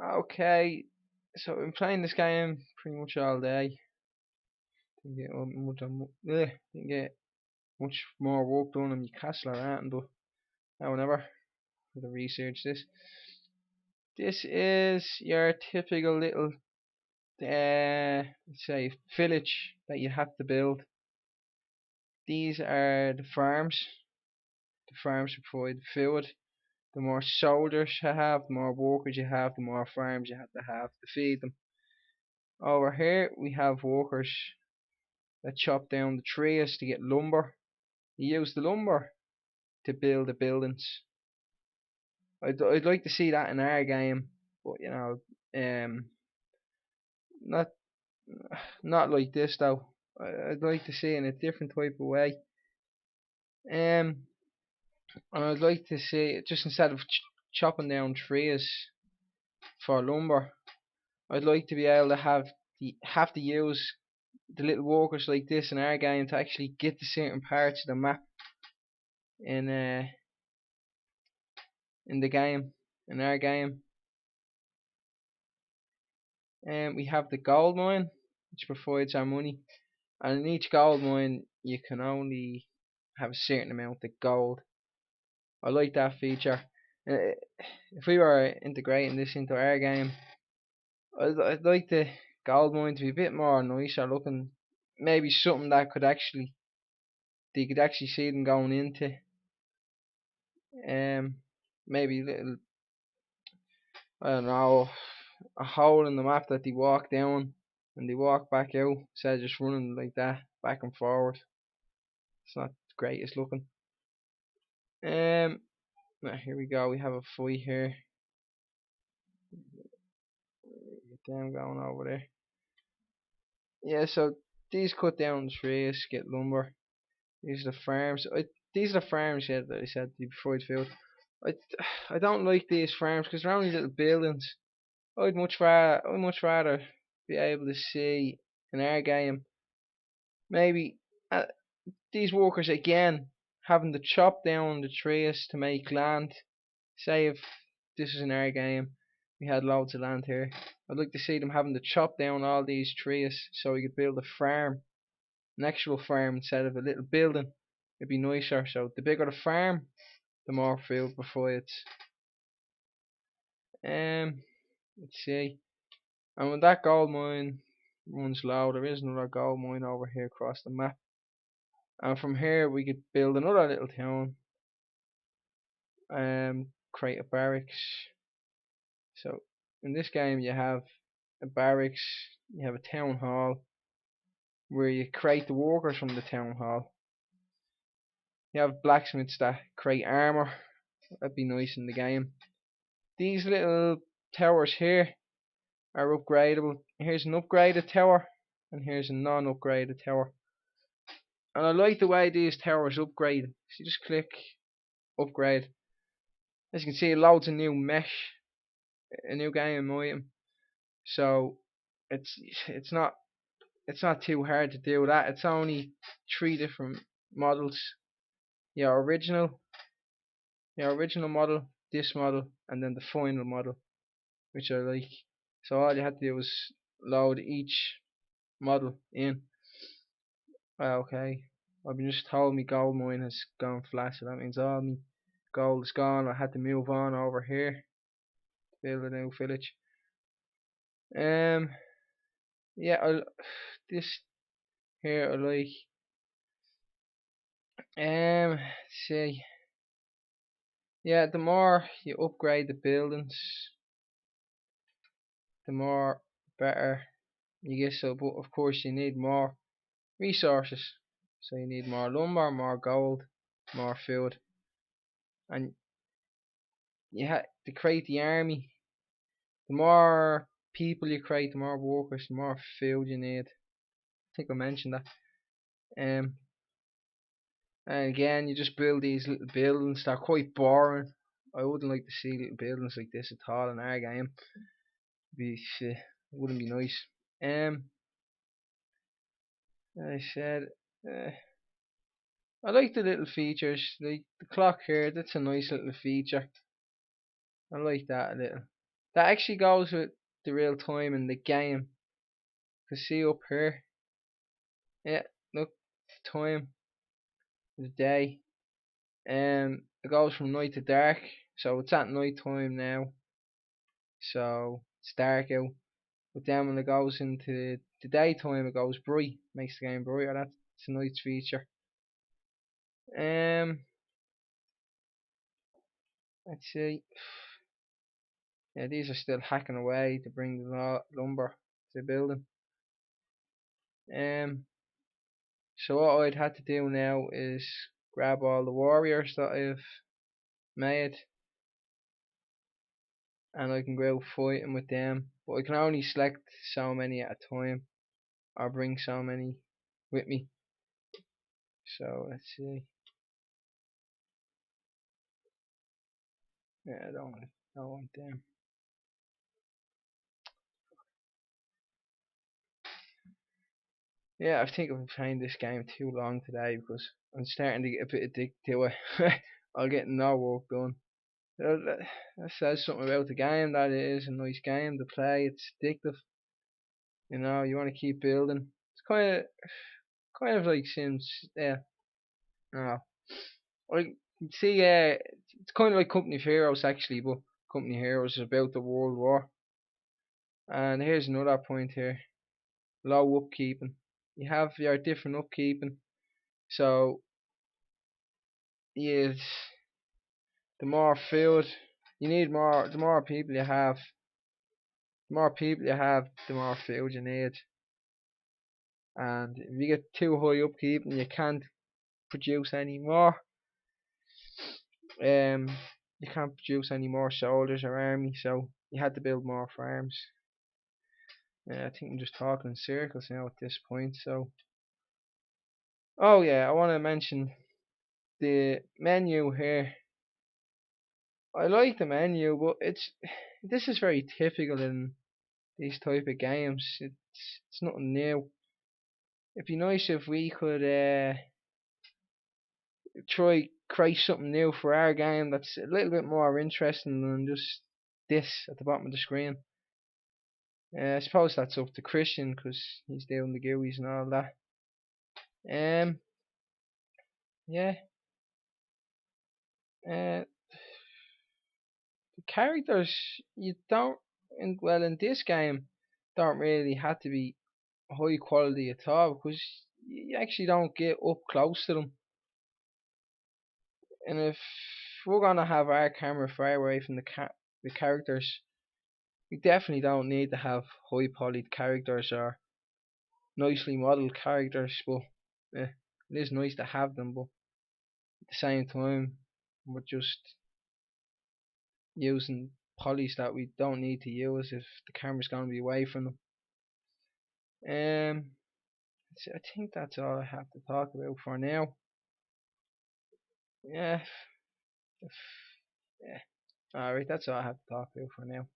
Okay, so I've been playing this game pretty much all day. Didn't get much more work done on my castle or anything, but however, for the research this is your typical little let's say village that you have to build. These are the farms. The farms provide food. The more soldiers you have, the more workers you have, the more farms you have to feed them. Over here we have workers that chop down the trees to get lumber. You use the lumber to build the buildings. I'd like to see that in our game, but not not like this though. I'd like to see it in a different type of way. Um, and I'd like to see it just instead of chopping down trees for lumber. I'd like to be able to have to use the little walkers like this in our game to actually get to certain parts of the map in uh in the game in our game. And we have the gold mine, which provides our money. And in each gold mine, you can only have a certain amount of gold. I like that feature. Uh, If we were integrating this into our game, I'd like the gold mine to be a bit more nicer looking. Maybe something that they could actually see them going into. Um, maybe little, I don't know, a hole in the map that they walk down and they walk back out instead of just running like that back and forward. It's not the greatest looking. Here we go. We have a fight here. Get them going over there. Yeah, so these cut down the trees, get lumber. These are the farms. These are the farms, yeah, that I said before I field. I, I don't like these farms because they're only little buildings. I'd much rather be able to see in our game maybe these workers again having to chop down the trees to make land. Say if this is in our game, we had loads of land here. I'd like to see them having to chop down all these trees so we could build a farm, an actual farm instead of a little building. It'd be nicer. So the bigger the farm, the more food provides. Um, let's see. And when that gold mine runs low, there is another gold mine over here across the map. And from here we could build another little town. Create a barracks. So in this game you have a barracks, you have a town hall where you create the workers from the town hall. You have blacksmiths that create armor. That'd be nice in the game. These little towers here are upgradable. Here's an upgraded tower and here's a non-upgraded tower. And I like the way these towers upgrade. So you just click upgrade. As you can see, loads of new mesh, a new game item. So it's it's not it's not too hard to do that. It's only three different models. Your original, your original model, this model, and then the final model, which I like. So all you have to do is load each model in. Okay, I've been just told me gold mine has gone flat, so that means all my gold is gone. I had to move on over here to build a new village. Um, yeah, this here I like. Let's see. Yeah, the more you upgrade the buildings, the more better you get. So, but of course you need more resources. So you need more lumber, more gold, more food, and you have to create the army. The more people you create, the more workers, the more food you need. I think I mentioned that. Um, and again, you just build these little buildings. They're quite boring. I wouldn't like to see little buildings like this at all in our game. It wouldn't be nice. I said, uh, I like the little features, like the clock here. That's a nice little feature. I like that a little. That actually goes with the real time in the game. You can see up here. Yeah, look, time, the day. It goes from night to dark, so it's at night time now. So it's dark out. But then when it goes into the daytime, it goes bright, makes the game brighter. That's a nice feature. Um, let's see. Yeah, these are still hacking away to bring the lumber to the building. So what I'd had to do now is grab all the warriors that I've made, and I can go fighting with them. But I can only select so many at a time, or bring so many with me. So let's see. Yeah, don't want them. Yeah, I think I've playing this game too long today because I'm starting to get a bit addicted to it. I'll get no work done. That says something about the game, that it is a nice game to play. It's addictive. You want to keep building. It's kind of like Sims. Yeah. No. I see. It's kind of like Company of Heroes actually, but Company of Heroes is about the World War. And here's another point here: low upkeeping. You have your different upkeeping. So yes, the more food you need, more the more people you have. The more people you have, the more food you need. And if you get too high upkeep and you can't produce any more, um, you can't produce any more soldiers or army, so you had to build more farms. I think I'm just talking in circles now at this point. So, oh yeah, I want to mention the menu here. I like the menu, but this is very typical in these type of games. It's nothing new. It'd be nice if we could try create something new for our game that's a little bit more interesting than just this at the bottom of the screen. I suppose that's up to Christian because he's doing the GUIs and all that. Um, yeah. The characters you don't in this game don't really have to be high quality at all because you actually don't get up close to them. And if we're gonna have our camera far away from the characters, we definitely don't need to have high polyed characters or nicely modeled characters. But it is nice to have them. But at the same time, we're just using polys that we don't need to use if the camera's gonna be away from them. So I think that's all I have to talk about for now. Yeah, yeah. Alright, that's all I have to talk about for now.